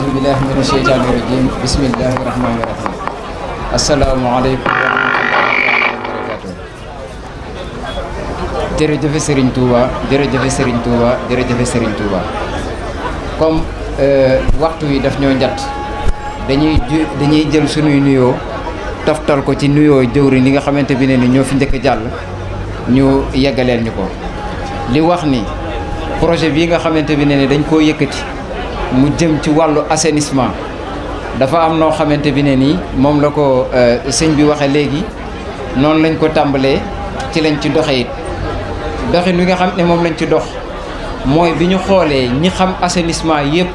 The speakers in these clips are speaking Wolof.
أعوذ بالله من الشيطان الرجيم بسم الله الرحمن الرحيم السلام عليكم ورحمة الله وبركاته. jërëjëf Serigne Touba jërëjëf Serigne Touba jërëjëf Serigne Touba comme waxtu wi daf ñoo njatt dañuy jël sunuy nuyoo toftal ko ci nuyoo jëwri li nga xamante bi ne ni ñoo fi njëkk jàll ñu yeggaleel ñu ko li wax ni projet bii nga xamante bi ne ni dañ koo yëkkati mu jëm ci wàllu assainissement dafa am noo xamante bi ne nii moom la ko sëñ bi waxe léegi noonu lañ ko tàmbalee ci lañ ci doxe it doxin wi nga xam ne moom lañ ci dox mooy bi ñu xoolee ñi xam assainissement yëpp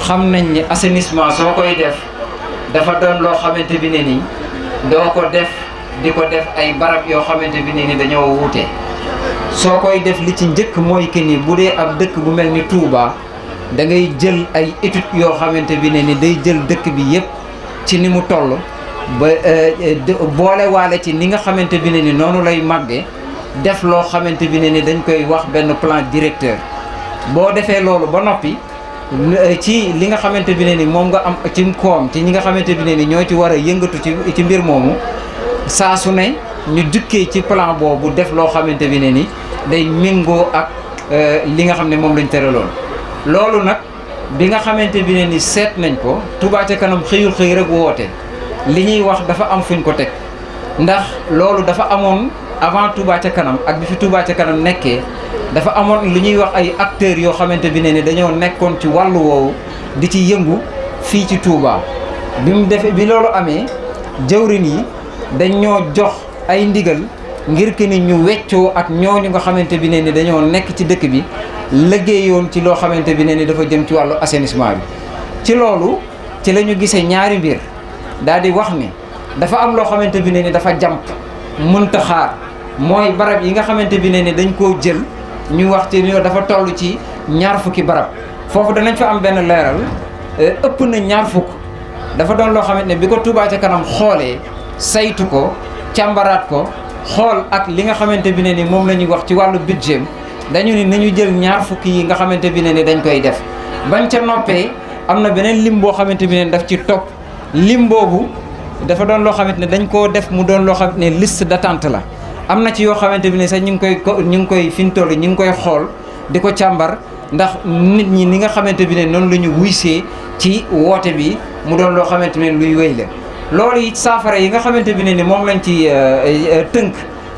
xam nañ ni assainissement soo koy def dafa doon loo xamante bi ne nii doo ko def di ko def ay barab yoo xamante bi ne ni dañoo wuute soo koy def li ci njëkk mooy que ni bu dee ab dëkk bu mel ni Touba da ngay jël ay études yoo xamante bi ne ni day jël dëkk bi yëpp ci ni mu toll ba boole waale ci ni nga xamante bi ne ni noonu lay màggee def loo xamante bi ne ni dañ koy wax benn plan directeur boo defee loolu ba noppi ci li nga xamante bi ne ni moom nga am ci koom ci ñi nga xamante bi ne ni ñoo ci war a yëngatu ci mbir moomu saa su ne ñu jukkee ci plan boobu def loo xamante bi ne ni day méngoo ak li nga xam ne moom lañ tëraloon. loolu nag bi nga xamante bi ne ni seet nañ ko Touba ca kanam xëyul xëy rek woote li ñuy wax dafa am fuñ ko teg ndax loolu dafa amoon avant Touba ca kanam ak bi fi Touba ca kanam nekkee dafa amoon lu ñuy wax ay acteurs yoo xamante bi ne ni dañoo nekkoon ci wàllu woowu di ci yëngu fii ci Touba bi loolu amee jëwrin yi dañ ñoo jox ay ndigal ngir que ni ñu weccoo ak ñooñu nga xamante bi ne ni dañoo nekk ci dëkk bi liggéeyoon ci loo xamante bi ne ni dafa jëm ci wàllu assainissement bi ci loolu ci la ñu gisee ñaari mbir daal di wax ni dafa am loo xamante bi ne ni dafa jàmp mënta xaar mooy barab yi nga xamante bi ne ni dañ koo jël ñu wax ci dafa toll ci ñaar fukki barab foofu danañ fa am benn leeral ëpp na ñaar fukk dafa doon loo xamante ne bi ko Touba ca kanam xoolee saytu ko càmbaraat ko xool ak li nga xamante bi ne ni moom la ñuy wax ci wàllu budget dañu ni nañu jël ñaar fukki yi nga xamante bi ne ni dañ koy def bañ ca noppee am na beneen lim boo xamante bi ne daf ci topp lim boobu dafa doon loo xamante ne dañ koo def mu doon loo xamante ne liste d'attente la am na ci yoo xamante bi ne sax ñu ngi koy fi ñu toll ñu ngi koy xool di ko càmbar ndax nit ñi ni nga xamante bi ne noonu la ñu wuysee ci woote bi mu doon loo xamante ne luy wéy la loolu it saafara yi nga xamante bi ne ni moom lañ ci tënk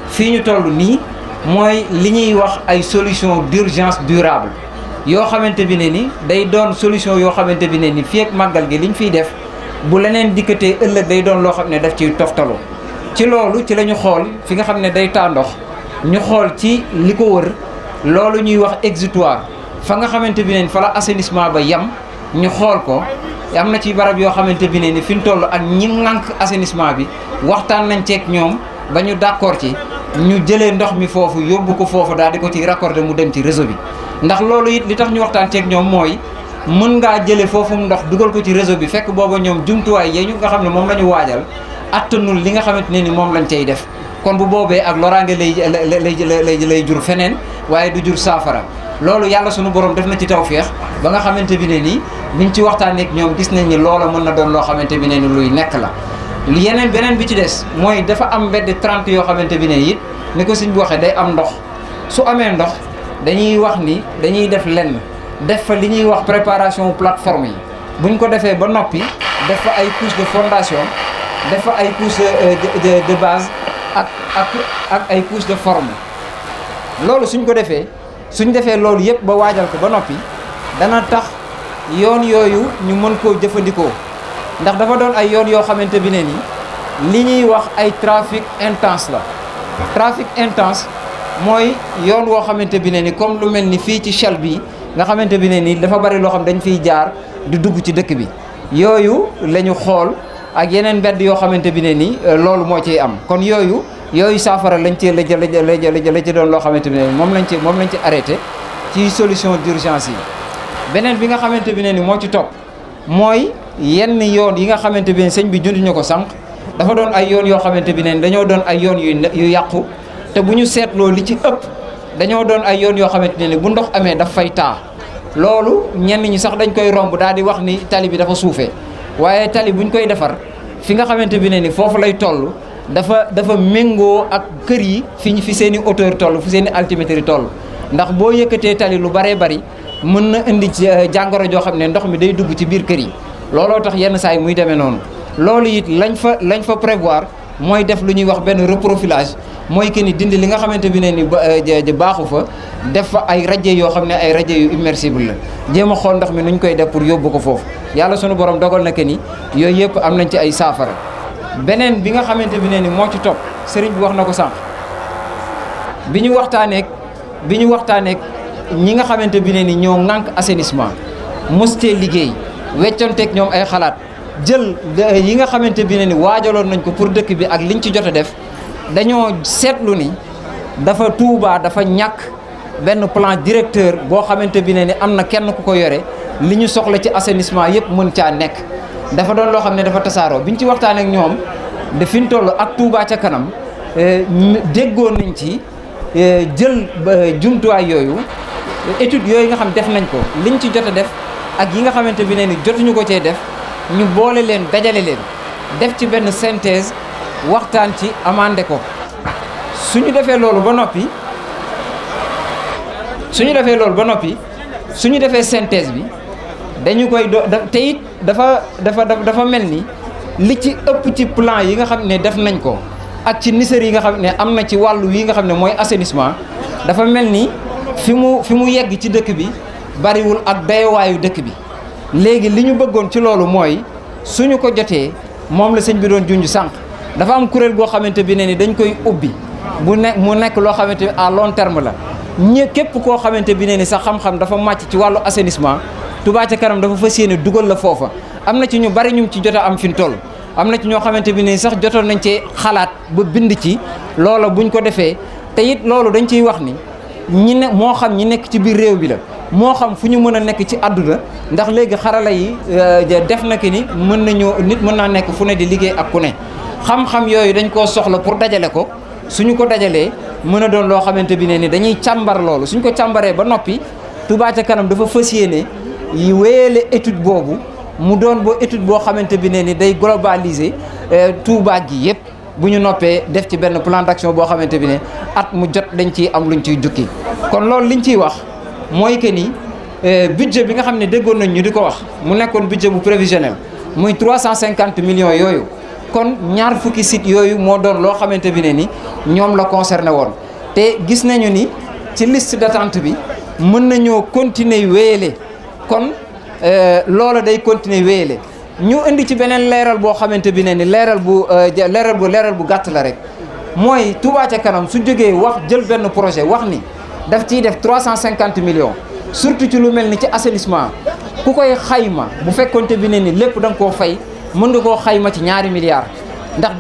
fii ñu toll nii mooy li ñuy wax ay solution d'urgence durable yoo xamante bi ne ni day doon solution yoo xamante bi ne ni fii ak màggal gi liñ fiy def bu leneen dikkatee ëllëg day doon loo xam ne daf ciy toftaloo ci loolu ci la ñu xool fi nga xam ne day taa ndox ñu xool ci li ko wër loolu ñuy wax exutoire fa nga xamante bi ne ni fa la assainissement ba yem ñu xool ko am na ci barab yoo xamante bi ne ni fi ñu toll ak ñi ŋànk assainissement bi waxtaan nañ ceeg ñoom ba ñu d'accord ci ñu jëlee ndox mi foofu yóbbu ko foofu daal di ko ci raccorder mu dem ci réseau bi ndax loolu it li tax ñu waxtaan ceeg ñoom mooy mën ngaa jëlee foofu ndox dugal ko ci réseau bi fekk booba ñoom jumtuwaay yi ñu nga xam ne moom la ñu waajal attanul li nga xamante ne ni moom lañ cay def kon bu boobee ak loraange lay jur feneen waaye du jur saafara loolu yàlla sunu borom def na ci tawféex ba nga xamante bi ne nii biñ ci waxtaanee ak ñoom gis nañ ni loola mën na doon loo xamante bi ne ni luy nekk la. yeneen beneen bi ci des mooy dafa am mbedd 30 yoo xamante bi ne it ni ko sëñ bi waxee day am ndox su amee ndox dañuy wax ni dañuy def lenn def fa li ñuy wax préparation plateforme yi buñ ko defee ba noppi def fa ay couche de fondation def fa ay couche de base ak ay couche de forme loolu suñ defee loolu yëpp ba waajal ko ba noppi dana tax yoon yooyu ñu mën koo jëfandikoo ndax dafa doon ay yoon yoo xamante bi ne ni li ñuy wax ay trafic intense la trafic intense mooy yoon woo xamante bi ne ni comme lu mel ni fii ci Shell bi nga xamante bi ne ni dafa bari loo xam dañ fiy jaar di dugg ci dëkk bi yooyu la ñu xool ak yeneen mbedd yoo xamante bi ne ni loolu moo ciy am kon yooyu saafara lañ ci la ci doon loo xamante bi ne ni moom lañ ci arrêté ci solution d'urgence yi beneen bi nga xamante bi ne ni moo ci topp mooy yenn yoon yi nga xamante bi ne sëñ bi junduñu ko sànq dafa doon ay yoon yoo xamante bi ne ni dañoo doon ay yoon yu yàqu te bu ñu seetloo li ci ëpp dañoo doon ay yoon yoo xamante ne ni bu ndox amee daf fay taa loolu ñenn ñi sax dañ koy romb daal di wax ni tali bi dafa suufee waaye tali buñ koy defar fi nga xamante bi ne ni foofu lay toll dafa méngoo ak kër yi fi seen i hauteur toll fi seen i altimétrie toll ndax boo yëkkatee tali lu baree bari mën na indi ci jàngoro joo xam ne ndox mi day dugg ci biir kër yi looloo tax yenn saa yi muy demee noonu loolu it lañ fa prévoir mooy def lu ñuy wax benn reprofilage mooy que ni dindi li nga xamante bi ne ni baaxu fa def fa ay rajo yoo xam ne ay rajo yu immersible la jéem a xool ndox mi nuñ koy def pour yóbbu ko foofu yàlla sunu borom dogal na que ni yooyu yëpp am nañ ci ay saafara. beneen bi nga xamante bi ne ni moo ci topp sëriñ bi wax na ko sànq bi ñu waxtaaneek ñi nga xamante bi ne ni ñoo ŋànk assainissement mostee liggéey weccanteeg ñoom ay xalaat jël yi nga xamante bi ne ni waajaloon nañ ko pour dëkk bi ak liñ ci jot a def dañoo seetlu ni Touba dafa ñàkk benn plan directeur boo xamante bi ne ni am na kenn ku ko yore li ñu soxla ci assainissement yëpp mën caa nekk dafa doon loo xam ne dafa tasaaroo biñ ci waxtaanee ak ñoom de fi ñu toll ak Touba ca kanam déggoon nañ ci jël jumtuwaay yooyu étude yooyu nga xam def nañ ko liñ ci jot a def ak yi nga xamante bi ne ni jotuñu ko cee def ñu boole leen dajale leen def ci benn synthèse waxtaan ci amandé ko suñu defee loolu ba noppi suñu defee synthèse bi dañu koy te it dafa mel ni li ci ëpp ci plan yi nga xam ne def nañ ko ak ci nisër yi nga xam ne am na ci wàllu yi nga xam ne mooy assainissement dafa mel ni fi mu yegg ci dëkk bi bariwul ak dayowaayu dëkk bi léegi li ñu bëggoon ci loolu mooy suñu ko jotee moom la sëñ bi doon junj sànq dafa am kuréel goo xamante bi ne ni dañ koy ubbi mu nekk loo xamante bi à long terme la képp koo xamante bi ne ni sax xam-xam dafa màcc ci wàllu assainissement Touba ca kanam dafa fas yéene dugal la foofa am na ci ñu bari ñu ci jot a am fi mu toll am na ci ñoo xamante bi ne sax jotoon nañ cee xalaat ba bind ci loola buñ ko defee te it loolu dañ ciy wax ni moo xam ñi nekk ci biir réew bi la moo xam fu ñu mën a nekk ci àdduna ndax léegi xarala yi def na ki ni nit mën naa nekk fu ne di liggéey ak ku ne xam-xam yooyu dañ koo soxla pour dajale ko suñu ko dajalee mën a doon loo xamante bi ne ni dañuy càmbar loolu suñ ko càmbaree ba noppi Touba ca kanam dafa fas yéene yi wéyale étude boobu mu doon étude boo xamante bi ne ni day globaliser Touba gi yëpp bu ñu noppee def ci benn plan d'action boo xamante bi ne at mu jot dañ ciy am luñ ciy jukki kon loolu liñ ciy wax mooy que ni budget bi nga xam ne déggoon nañ ñu di ko wax mu nekkoon budget bu prévisionnel muy 350 millions yooyu kon ñaar fukki sites yooyu moo doon loo xamante bi ne ni ñoom la concerné woon te gis nañu ni ci liste d'attente bi mën nañoo continuer wéyale kon loola day continuer wéyale ñu indi ci beneen leeral boo xamante bi ne ni leeral bu gàtt la rek mooy Touba ca kanam su jógee wax jël benn projet wax ni daf ciy def 350 millions surtout ci lu mel ni ci assainissement ku koy xayma bu fekkonte bi ne ni lépp da nga koo fay mën nga koo xayma ci 2 milliards